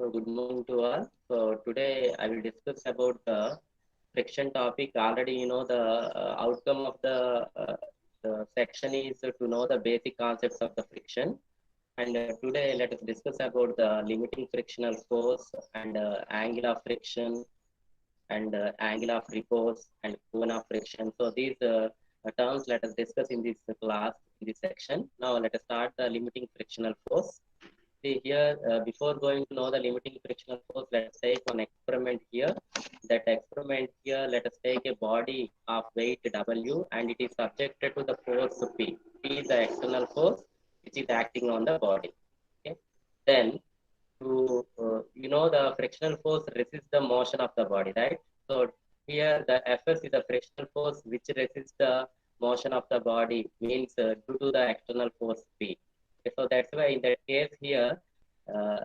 So good morning to all. So today I will discuss about the friction topic. Already you know the outcome of the section is to know the basic concepts of the friction. And today let us discuss about the limiting frictional force and angle of friction and angle of repose and cone of friction. So these terms let us discuss in this class in this section. Now let us start the limiting frictional force. See here, before going to know the limiting frictional force, let us take one experiment here. That experiment here, let us take a body of weight W and it is subjected to the force P. P is the external force which is acting on the body. Okay. Then, you know, the frictional force resists the motion of the body, right? So here, the Fs is the frictional force which resists the motion of the body, means due to the external force P. Okay, so that's why in that case here, uh,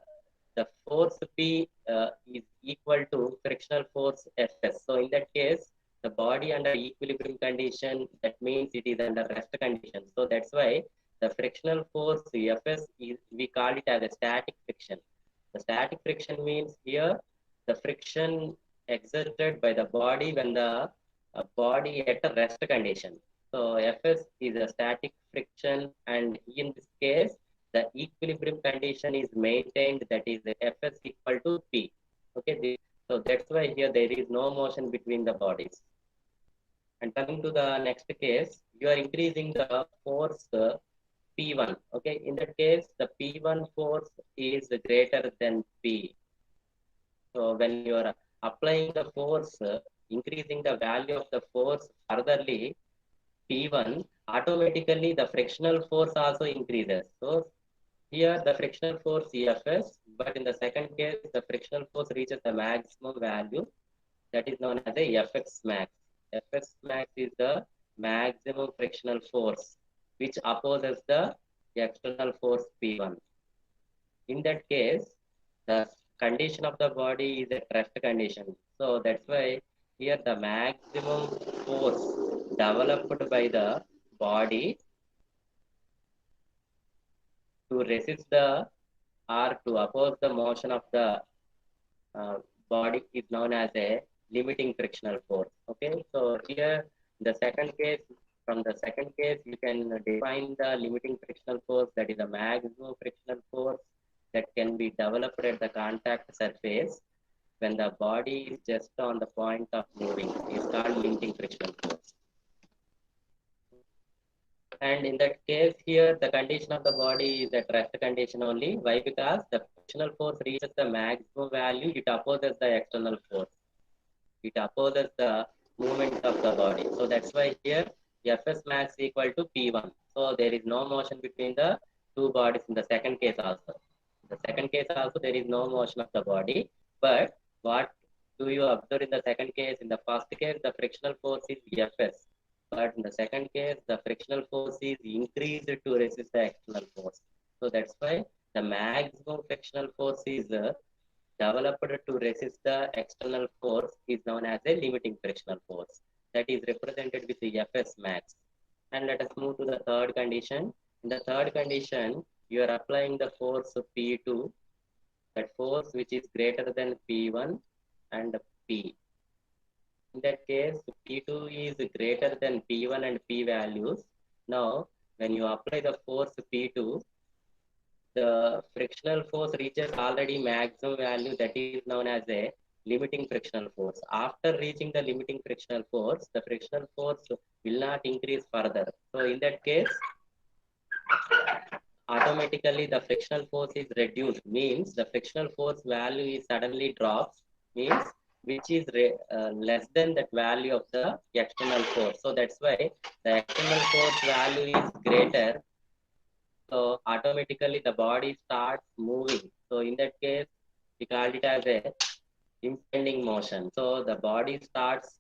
the force P is equal to frictional force Fs. So in that case, the body under equilibrium condition, that means it is under rest condition. So that's why the frictional force Fs is, we call it as a static friction. The static friction means here the friction exerted by the body when the body at a rest condition. So Fs is a static friction, and in this case, the equilibrium condition is maintained, that is Fs equal to P. Okay, so that's why here there is no motion between the bodies. And coming to the next case, you are increasing the force P1. Okay, in that case, the P1 force is greater than P. So when you are applying the force, increasing the value of the force furtherly, P1, automatically the frictional force also increases. So here the frictional force Fs, but in the second case, the frictional force reaches the maximum value, that is known as a Fx max. Fx max is the maximum frictional force which opposes the external force P1. In that case, the condition of the body is a rest condition. So that's why here the maximum force developed by the body to resist the or to oppose the motion of the uh, body is known as a limiting frictional force. Okay, so here the second case, from the second case, you can define the limiting frictional force, that is the maximum frictional force that can be developed at the contact surface when the body is just on the point of moving. Is called limiting frictional force. And in that case here, the condition of the body is at rest condition only. Why? Because the frictional force reaches the maximum value, it opposes the external force. It opposes the movement of the body. So that's why here Fs max equal to P1. So there is no motion between the two bodies in the second case also. In the second case also there is no motion of the body. But what do you observe in the second case? In the first case, the frictional force is Fs. But in the second case, the frictional force is increased to resist the external force. So that's why the maximum frictional force is developed to resist the external force is known as a limiting frictional force. That is represented with the Fs max. And let us move to the third condition. In the third condition, you are applying the force P2, that force which is greater than P1 and P. In that case, P2 is greater than P1 and P values. Now, when you apply the force P2, the frictional force reaches already maximum value, that is known as a limiting frictional force. After reaching the limiting frictional force, the frictional force will not increase further. So in that case, automatically the frictional force is reduced, means the frictional force value is suddenly drops, means which is less than that value of the external force. So that's why the external force value is greater, so automatically the body starts moving. So in that case, we call it as a impending motion. So the body starts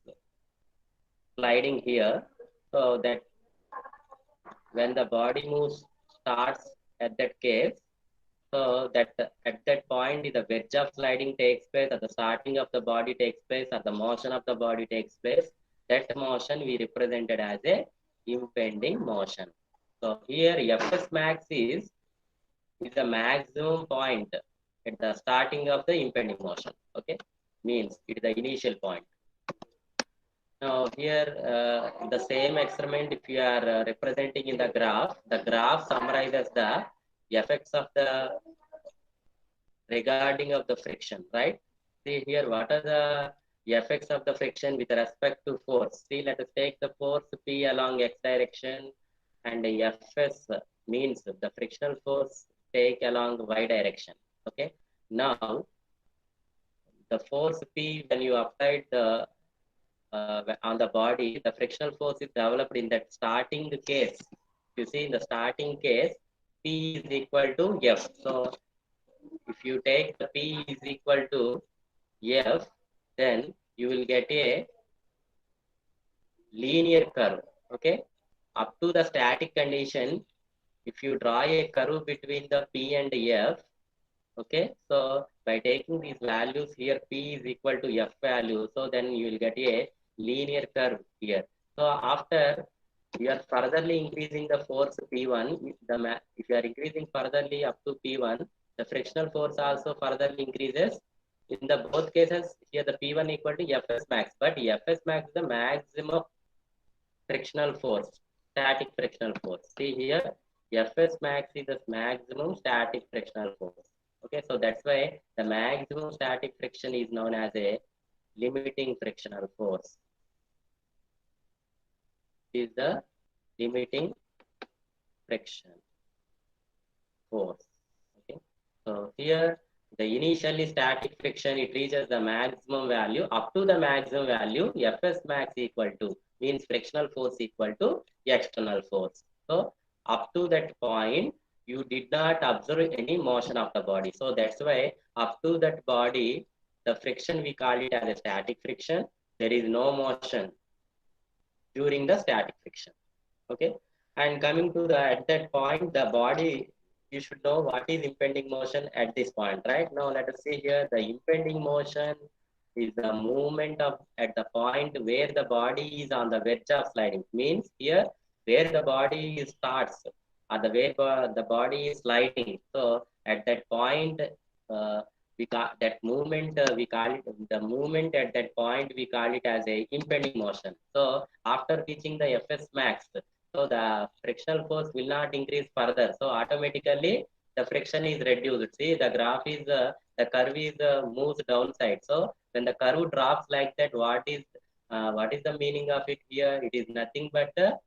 sliding here, so that when the body moves starts at that case, so that at that point the wedge of sliding takes place, at the starting of the body takes place, at the motion of the body takes place. That motion we represented as a impending motion. So here Fs max is the maximum point at the starting of the impending motion. Okay, means it is the initial point. Now here, the same experiment, if you are representing in the graph summarizes the effects of the regarding of the friction, right? See here, what are the effects of the friction with respect to force? See, let us take the force P along x direction, and the Fs means the frictional force take along y direction. Okay. Now, the force P, when you applied the on the body, the frictional force is developed in that starting case. You see, in the starting case, P is equal to F. So if you take the P is equal to F, then you will get a linear curve. Okay. Up to the static condition, if you draw a curve between the P and F, okay, so by taking these values here, P is equal to F value, so then you will get a linear curve here. So after you are furtherly increasing the force P1, if you are increasing furtherly up to P1, the frictional force also furtherly increases. In the both cases, here the P1 equal to Fs max, but Fs max is the maximum frictional force, static frictional force. See here, Fs max is the maximum static frictional force. Okay, so that's why the maximum static friction is known as a limiting frictional force. Is the limiting friction force. Okay, so here the initially static friction, it reaches the maximum value. Up to the maximum value, Fs max equal to means frictional force equal to external force. So up to that point, you did not observe any motion of the body. So that's why up to that body, the friction we call it as a static friction. There is no motion during the static friction. Okay, and coming to the at that point, the body, you should know what is impending motion at this point. Right now, let us see here, the impending motion is the movement of at the point where the body is on the verge of sliding. Means here where the body starts or the way the body is sliding. So at that point, we call that movement, we call it the movement at that point, we call it as a impending motion. So after reaching the Fs max, so the frictional force will not increase further. So automatically the friction is reduced. See, the graph is the curve is moves downside. So when the curve drops like that, what is the meaning of it here? It is nothing but the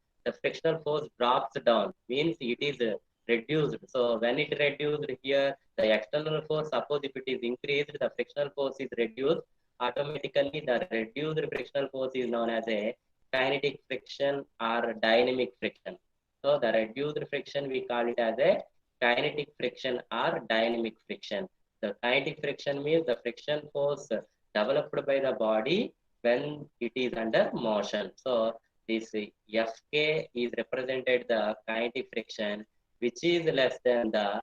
frictional force drops down. Means it is reduced. So when it reduced here, the external force, suppose if it is increased, the frictional force is reduced. Automatically, the reduced frictional force is known as a kinetic friction or dynamic friction. So the reduced friction, we call it as a kinetic friction or dynamic friction. The kinetic friction means the friction force developed by the body when it is under motion. So this Fk is represented the kinetic friction, which is less than the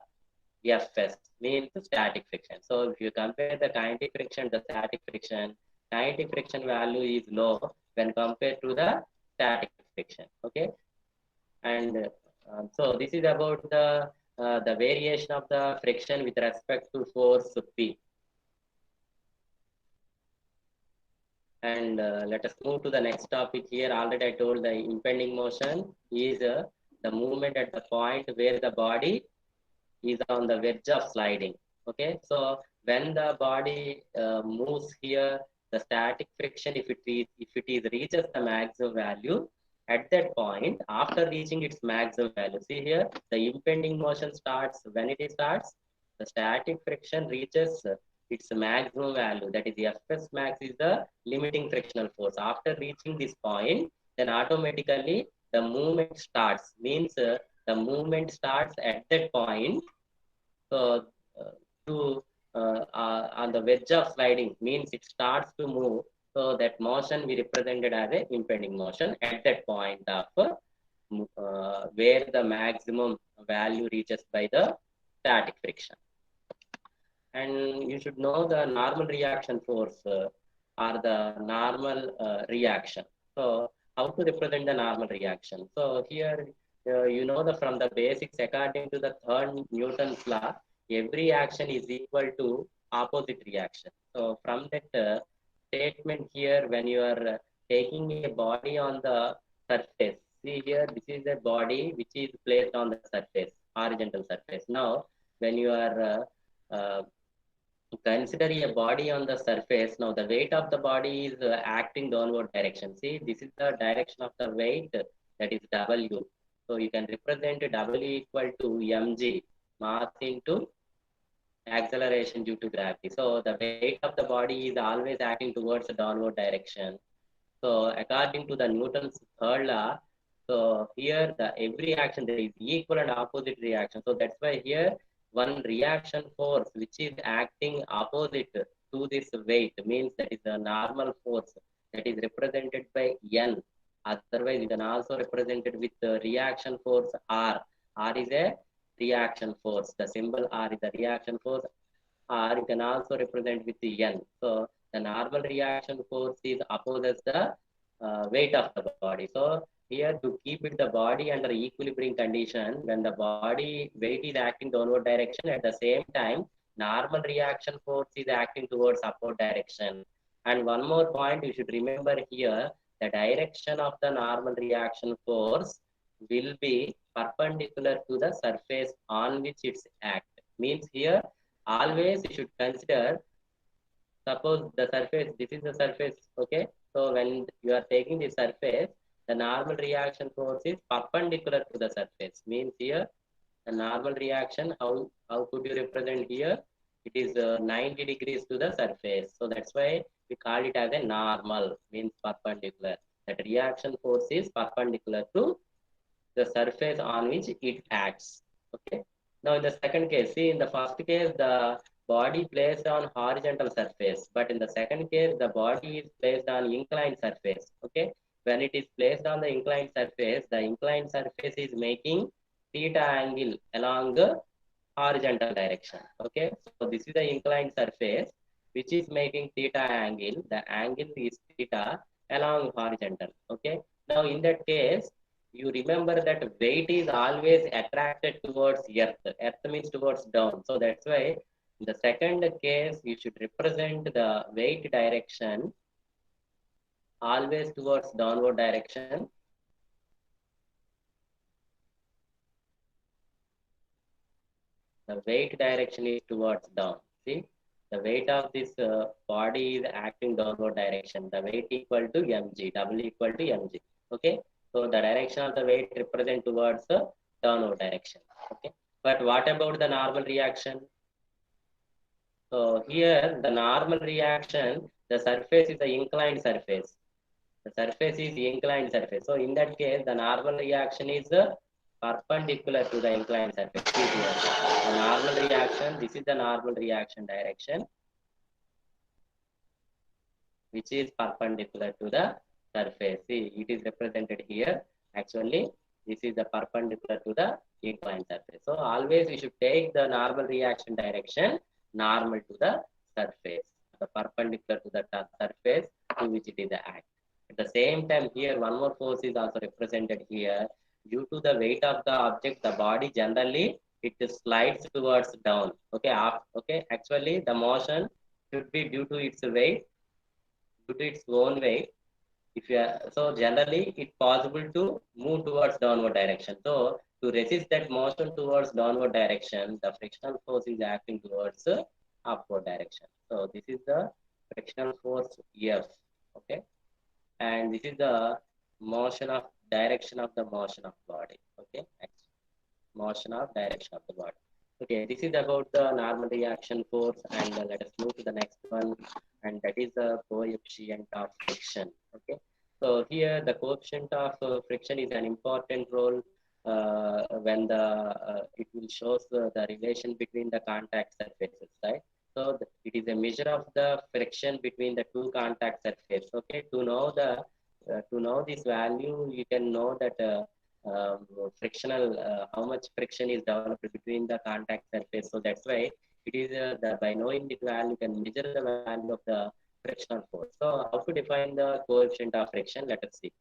Fs, means static friction. So if you compare the kinetic friction, the static friction, kinetic friction value is low when compared to the static friction. Okay, and so this is about the variation of the friction with respect to force P. And let us move to the next topic here. Already I told the impending motion is the movement at the point where the body is on the verge of sliding. Okay, so when the body moves here, the static friction, if it is reaches the maximum value, at that point, after reaching its maximum value, see here, the impending motion starts. When it starts, the static friction reaches its maximum value. That is, the Fs max is the limiting frictional force. After reaching this point, then automatically the movement starts. Means the movement starts at that point. So to on the wedge of sliding means it starts to move. So that motion we represented as a impending motion at that point of where the maximum value reaches by the static friction. And you should know the normal reaction force or the normal reaction. So how to represent the normal reaction? So here you know the from the basics, according to the third Newton's law, every action is equal to opposite reaction. So from that statement here, when you are taking a body on the surface, see here, this is a body which is placed on the surface, horizontal surface. Now, when you are consider a body on the surface, now the weight of the body is acting downward direction. See, this is the direction of the weight, that is W. So you can represent W equal to mg, mass into acceleration due to gravity. So the weight of the body is always acting towards the downward direction. So according to the Newton's third law, so here the every action there is equal and opposite reaction. So that's why here one reaction force which is acting opposite to this weight means that is a normal force that is represented by N. Otherwise, you can also represent it with the reaction force R. R is a reaction force. The symbol R is a reaction force, or you can also represent with the N. So the normal reaction force is opposes the weight of the body. So here to keep it the body under equilibrium condition, when the body weight is acting downward direction, at the same time normal reaction force is acting towards upward direction. And one more point you should remember here, the direction of the normal reaction force will be perpendicular to the surface on which it's act. Means here always you should consider, suppose the surface, this is the surface, okay? So when you are taking the surface, the normal reaction force is perpendicular to the surface. Means here the normal reaction, how could you represent here? It is 90 degrees to the surface. So that's why we call it as a normal, means perpendicular. That reaction force is perpendicular to the surface on which it acts. Okay. Now in the second case, see in the first case, the body placed on horizontal surface, but in the second case, the body is placed on inclined surface. Okay. When it is placed on the inclined surface is making theta angle along the horizontal direction. Okay. So this is the inclined surface which is making theta angle. The angle is theta along horizontal. Okay. Now in that case, you remember that weight is always attracted towards earth. Earth means towards down. So that's why in the second case, you should represent the weight direction always towards downward direction. The weight direction is towards down. See, the weight of this body is acting downward direction. The weight equal to mg, W equal to mg. Okay, so the direction of the weight represent towards the downward direction. Okay, but what about the normal reaction? So here the normal reaction, the surface is the inclined surface. The surface is the inclined surface. So in that case, the normal reaction is perpendicular to the inclined surface. See here, the normal reaction, this is the normal reaction direction, which is perpendicular to the surface. See, it is represented here. Actually, this is the perpendicular to the inclined surface. So always we should take the normal reaction direction normal to the surface, the perpendicular to the surface to which it is the act. At the same time, here one more force is also represented here. Due to the weight of the object, the body generally it slides towards down. Okay, okay. Actually, the motion should be due to its weight, due to its own weight. If you are, so generally it's possible to move towards downward direction. So to resist that motion towards downward direction, the frictional force is acting towards upward direction. So this is the frictional force F. Okay, and this is the motion of direction of the motion of body. Okay, motion of direction of the body. Okay, this is about the normal reaction force, and let us move to the next one, and that is the coefficient of friction. Okay, so here the coefficient of friction is an important role when the it will shows the relation between the contact surfaces, right? So it is a measure of the friction between the two contact surfaces. Okay, to know this value, you can know that frictional, how much friction is developed between the contact surface. So that's why it is by knowing the value, you can measure the value of the frictional force. So how to define the coefficient of friction? Let us see.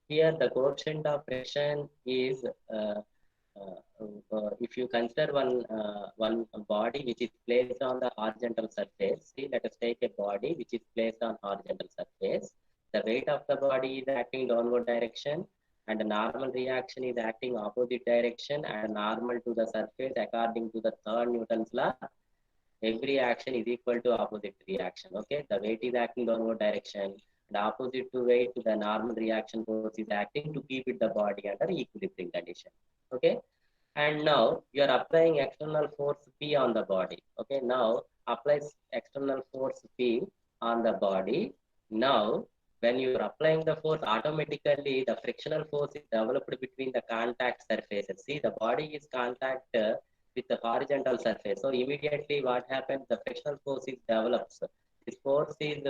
Here the coefficient of friction is if you consider one body which is placed on the horizontal surface, see, let us take a body which is placed on horizontal surface. The weight of the body is acting downward direction, and the normal reaction is acting opposite direction and normal to the surface according to the third Newton's law. Every action is equal to opposite reaction. Okay, the weight is acting downward direction, and opposite to weight, the normal reaction force is acting to keep it the body under equilibrium condition. Okay, and now you are applying external force P on the body. Okay, now applies external force P on the body. Now, when you are applying the force, automatically the frictional force is developed between the contact surfaces. See, the body is contact with the horizontal surface. So immediately what happens, the frictional force is develops. This force is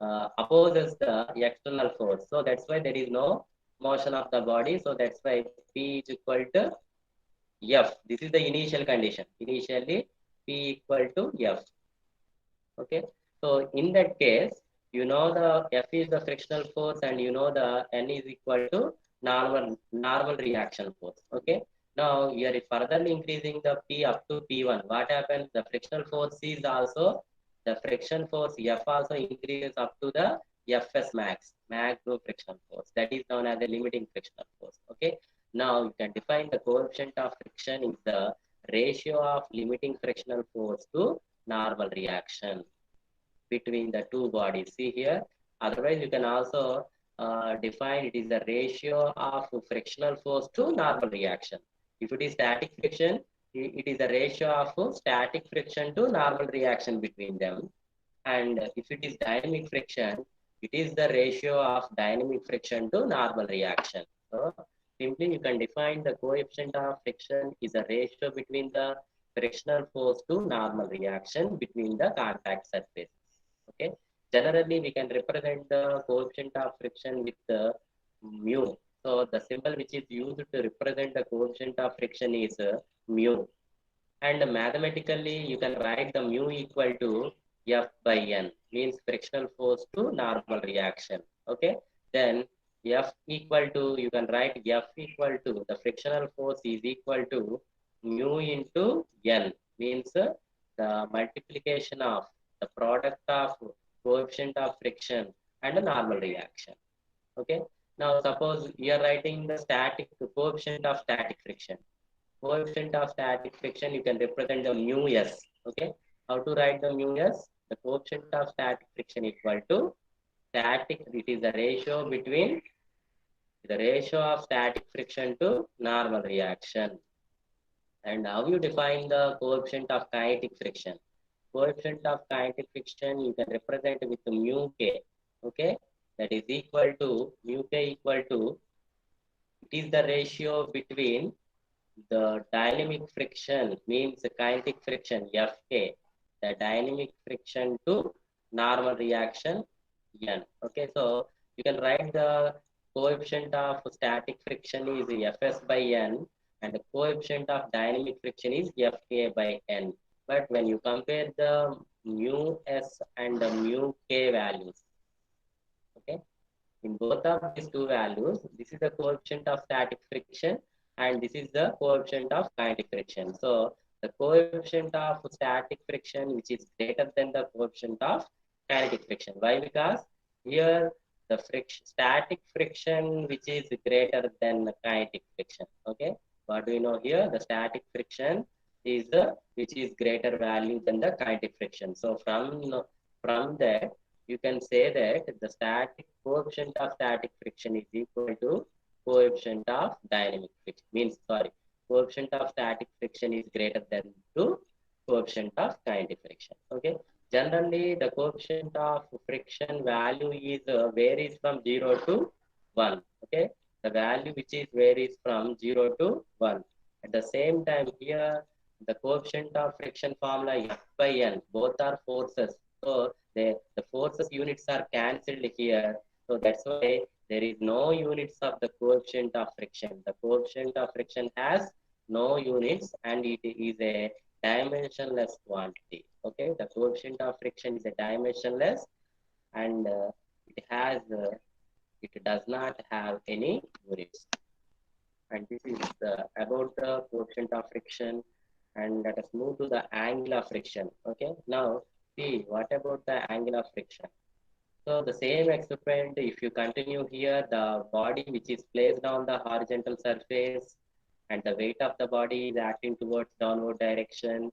opposes the external force. So that's why there is no motion of the body. So that's why P is equal to F. This is the initial condition. Initially, P equal to F. Okay. So in that case, you know the F is the frictional force and you know the N is equal to normal reaction force. Okay. Now you are further increasing the P up to P1. What happens? The frictional force is also, the friction force F also increases up to the Fs max, maximum frictional force. That is known as the limiting frictional force. Okay. Now you can define the coefficient of friction is the ratio of limiting frictional force to normal reaction between the two bodies. See here. Otherwise, you can also define it is the ratio of frictional force to normal reaction. If it is static friction, it is the ratio of static friction to normal reaction between them. And if it is dynamic friction, it is the ratio of dynamic friction to normal reaction. So simply you can define the coefficient of friction is a ratio between the frictional force to normal reaction between the contact surfaces. Okay. Generally, we can represent the coefficient of friction with the mu. So the symbol which is used to represent the coefficient of friction is mu. And mathematically, you can write the mu equal to F by N, means frictional force to normal reaction. Okay. Then F equal to, you can write F equal to, the frictional force is equal to mu into N, means the multiplication of the product of coefficient of friction and a normal reaction. Okay. Now suppose you are writing the static coefficient of static friction. Coefficient of static friction, you can represent the mu s. Okay. How to write the mu s? The coefficient of static friction equal to static, it is the ratio of static friction to normal reaction. And how you define the coefficient of kinetic friction? Coefficient of kinetic friction you can represent with mu k. Okay, that is equal to mu k equal to, it is the ratio between the dynamic friction, means kinetic friction Fk, the dynamic friction to normal reaction N. Okay, so you can write the coefficient of static friction is Fs by N and the coefficient of dynamic friction is Fk by N. But when you compare the mu s and the mu k values, okay, in both of these two values, this is the coefficient of static friction and this is the coefficient of kinetic friction. So the coefficient of static friction which is greater than the coefficient of kinetic friction. Why? Because here the static friction which is greater than the kinetic friction. Okay. What do you know here? The static friction is the which is greater value than the kinetic friction. So from that you can say that the static coefficient of static friction is equal to coefficient of dynamic friction. Means, sorry, coefficient of static friction is greater than to coefficient of kinetic friction. Okay. Generally, the coefficient of friction value is varies from 0 to 1. Okay. The value which is varies from 0 to 1. At the same time, here the coefficient of friction formula F by N, both are forces. So the forces units are cancelled here. So that's why there is no units of the coefficient of friction. The coefficient of friction has no units and it is a dimensionless quantity. Okay, the coefficient of friction is a dimensionless and it does not have any units. And this is about the coefficient of friction. And let us move to the angle of friction. Okay, now see what about the angle of friction. So the same experiment, if you continue here, the body which is placed on the horizontal surface and the weight of the body is acting towards downward direction,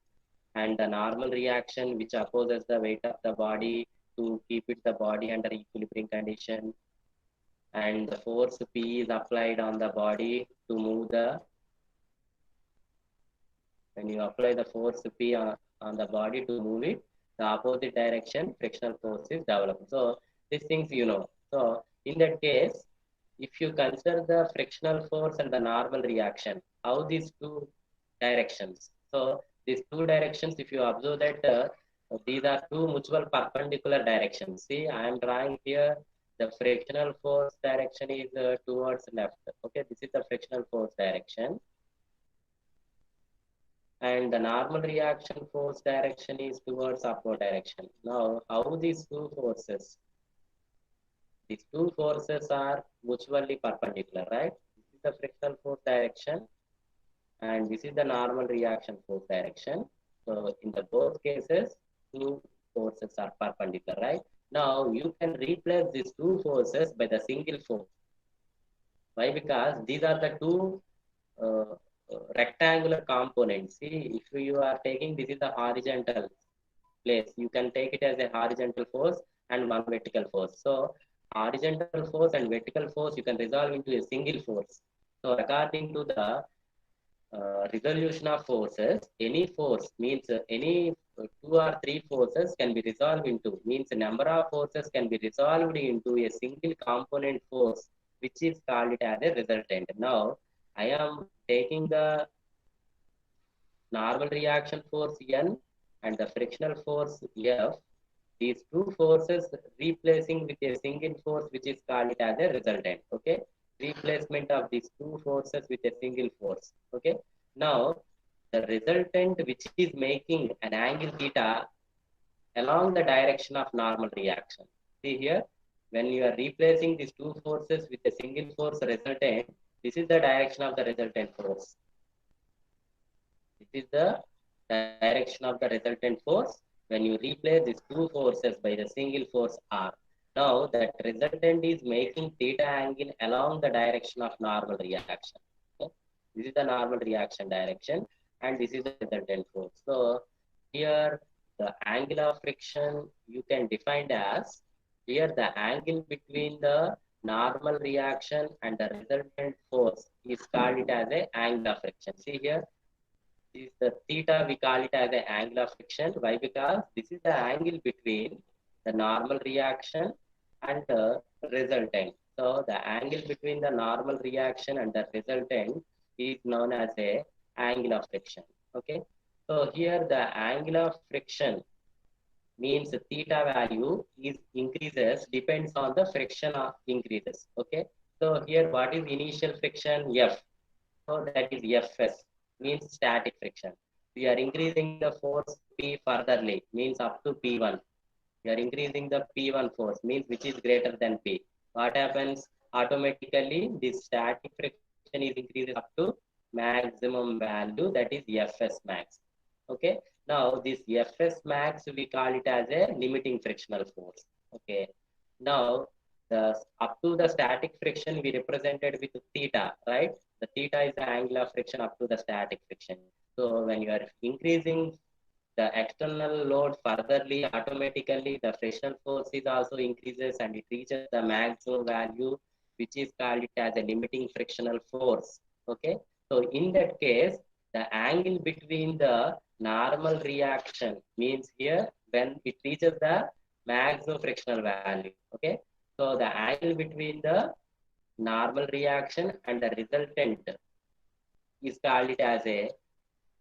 and the normal reaction which opposes the weight of the body to keep it the body under equilibrium condition, and the force P is applied on the body to move the, when you apply the force P on the body to move it, the opposite direction frictional force is developed. So these things you know. So in that case, if you consider the frictional force and the normal reaction, how these two directions. So these two directions, if you observe that these are two mutual perpendicular directions. See, I am drawing here the frictional force direction is towards left. Okay, this is the frictional force direction, and the normal reaction force direction is towards upward direction. Now, how these two forces are mutually perpendicular, right? This is the frictional force direction, and this is the normal reaction force direction. So, in the both cases, two forces are perpendicular, right? Now, you can replace these two forces by the single force. Why? Because these are the two uh, rectangular components. See, if you are taking this is the horizontal place, you can take it as a horizontal force and one vertical force. So horizontal force and vertical force you can resolve into a single force. So according to the resolution of forces, any force means any two or three forces can be resolved into, means a number of forces can be resolved into a single component force, which is called it as a resultant. Now I am taking the normal reaction force N and the frictional force F, these two forces replacing with a single force which is called it as a resultant. Okay, replacement of these two forces with a single force. Okay, now the resultant which is making an angle theta along the direction of normal reaction. See here, when you are replacing these two forces with a single force resultant, this is the direction of the resultant force. This is the direction of the resultant force when you replace these two forces by the single force R. Now that resultant is making theta angle along the direction of normal reaction. Okay? This is the normal reaction direction, and this is the resultant force. So here the angle of friction you can define as, here the angle between the normal reaction and the resultant force is called it as a angle of friction. See here, is the theta, we call it as the angle of friction. Why? Because this is the angle between the normal reaction and the resultant. So the angle between the normal reaction and the resultant is known as a angle of friction. Okay. So here the angle of friction means the theta value is increases depends on the friction of increases. Okay. So here what is initial friction? F. So that is Fs, means static friction. We are increasing the force P furtherly, means up to P1. We are increasing the P1 force, means which is greater than P. What happens? Automatically, this static friction is increased up to maximum value, that is Fs max. Okay. Now, this Fs max, we call it as a limiting frictional force. Okay. Now, the up to the static friction we represented with theta, right? The theta is the angle of friction up to the static friction. So when you are increasing the external load furtherly, automatically the frictional force is also increases and it reaches the maximum value, which is called it as a limiting frictional force. Okay. So in that case, the angle between the normal reaction means here when it reaches the maximum frictional value. Okay. So the angle between the normal reaction and the resultant is called it as a,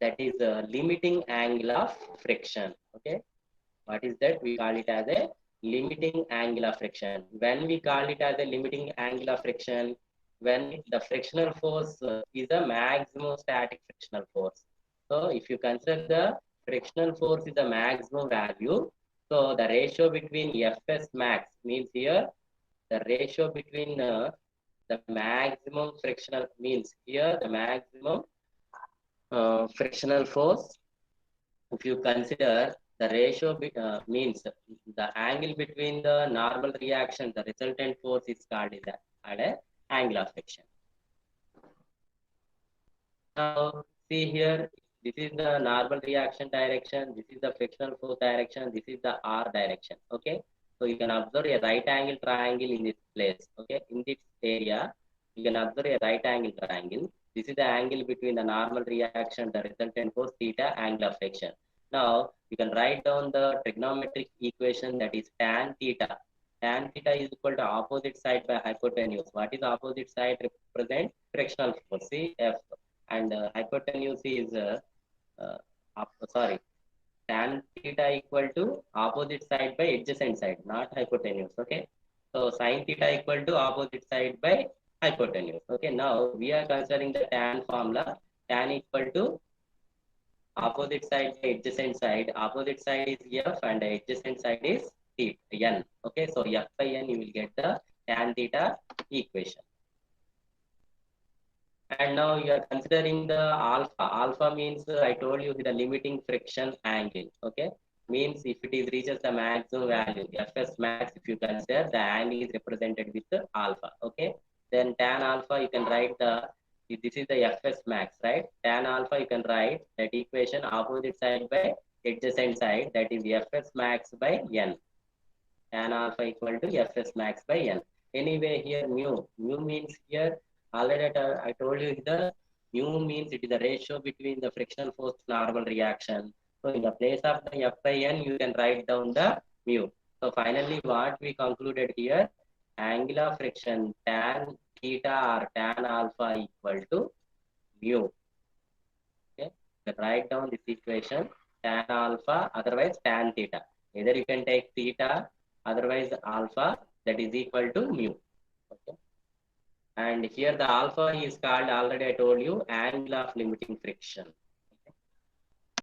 that is a limiting angle of friction. Okay. What is that? We call it as a limiting angle of friction. When we call it as a limiting angle of friction, when the frictional force is a maximum static frictional force. So if you consider the frictional force is the maximum value, so the ratio between Fs max means here the ratio between the maximum frictional means here the maximum frictional force. If you consider the ratio means the angle between the normal reaction, the resultant force is called is the angle of friction. Now see here, this is the normal reaction direction, this is the frictional force direction, this is the R direction. Okay, so you can observe a right angle triangle in this place. Okay, in this area you can observe a right angle triangle. This is the angle between the normal reaction, the resultant force theta, angle of friction. Now you can write down the trigonometric equation, that is tan theta. Tan theta is equal to opposite side by hypotenuse. What is opposite side? Represent frictional force, see F, and hypotenuse is uh, sorry, tan theta equal to opposite side by adjacent side, not hypotenuse. Okay, so sin theta equal to opposite side by hypotenuse. Okay, now we are considering the tan formula. Tan equal to opposite side by adjacent side. Opposite side is F and adjacent side is theta n. Okay, so F by n, you will get the tan theta equation. And now you are considering the alpha. Alpha means I told you the limiting friction angle. Okay, means if it is reaches the maximum value, Fs max, if you consider the angle is represented with the alpha. Okay, then tan alpha you can write the, this is the Fs max, right? Tan alpha you can write that equation opposite side by adjacent side, that is Fs max by n. Tan alpha equal to Fs max by n. Anyway, here mu. Mu means here already I told you the mu means it is the ratio between the frictional force to normal reaction. So in the place of the F by n, you can write down the mu. So finally, what we concluded here, angle of friction tan theta or tan alpha equal to mu. Okay, you can write down this equation, tan alpha, otherwise tan theta. Either you can take theta, otherwise alpha, that is equal to mu. Okay. And here the alpha is called, already I told you, angle of limiting friction.